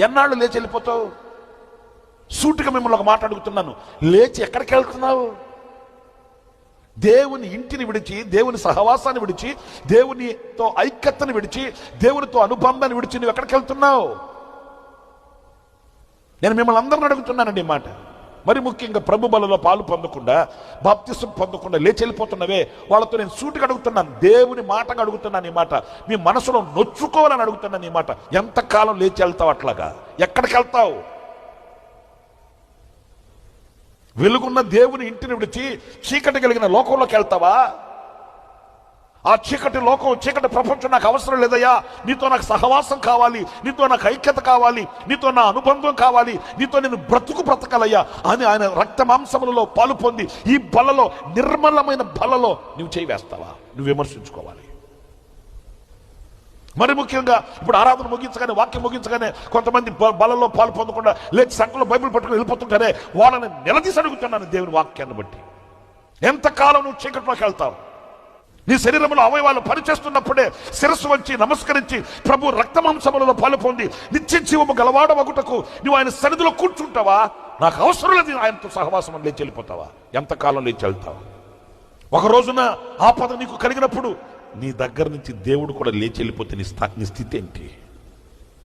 ఎన్నాళ్ళు లేచి వెళ్ళిపోతావు? సూటిగా మిమ్మల్ని ఒక మాట అడుగుతున్నాను, లేచి ఎక్కడికి వెళ్తున్నావు? దేవుని ఇంటిని విడిచి, దేవుని సహవాసాన్ని విడిచి, దేవునితో ఐక్యతను విడిచి, దేవునితో అనుబంధాన్ని విడిచి నువ్వు ఎక్కడికి వెళ్తున్నావు? నేను మిమ్మల్ని అందరిని అడుగుతున్నానండి ఈ మాట. మరి ముఖ్యంగా ప్రభు బలలో పాలు పొందకుండా, బాప్తిసం పొందకుండా లేచి వెళ్ళిపోతున్నవే, వాళ్ళతో నేను సూటిగా అడుగుతున్నాను, దేవుని మాటగా అడుగుతున్నాను ఈ మాట. మీ మనసులో నొచ్చుకోవాలని అడుగుతున్నాను ఈ మాట. ఎంతకాలం లేచి వెళ్తావు అట్లాగా? ఎక్కడికి వెళ్తావు? వెలుగున్న దేవుని ఇంటిని విడిచి చీకటి కలిగిన లోకంలోకి వెళ్తావా? ఆ చీకటి లోకం, చీకటి ప్రపంచం నాకు అవసరం లేదయ్యా, నీతో నాకు సహవాసం కావాలి, నీతో నాకు ఐక్యత కావాలి, నీతో నా అనుబంధం కావాలి, నీతో నేను బ్రతకాలయ్యా అని ఆయన రక్త మాంసములలో పాలు పొంది ఈ బలలో, నిర్మలమైన బలలో నువ్వు చేయి వేస్తావా? నువ్వు విమర్శించుకోవాలి. మరి ముఖ్యంగా ఇప్పుడు ఆరాధన ముగించగానే, వాక్యం ముగించగానే కొంతమంది బలలో పాలు పొందకుండా లేచి సంఖ్యలో బైబిల్ పట్టుకుని వెళ్ళిపోతుంటారే, వాళ్ళని నిలదీసి అడుగుతున్నాను దేవుని వాక్యాన్ని బట్టి. ఎంతకాలం నువ్వు చీకట్లోకి వెళ్తావు? నీ శరీరంలో అవయవాలు పనిచేస్తున్నప్పుడే శిరస్సు వంచి నమస్కరించి ప్రభు రక్తమాంసములలో పాలు పొంది నిత్య జీవము గలవాడవగుటకు నువ్వు ఆయన సన్నిధిలో కూర్చుంటావా? నాకు అవసరం లేదు ఆయనతో సహవాసం అని లేచి వెళ్ళిపోతావా? ఎంతకాలం లేచి వెళ్తావా? ఒక రోజున ఆపద నీకు కలిగినప్పుడు నీ దగ్గర నుంచి దేవుడు కూడా లేచి వెళ్ళిపోతే నీ స్థితి ఏంటి?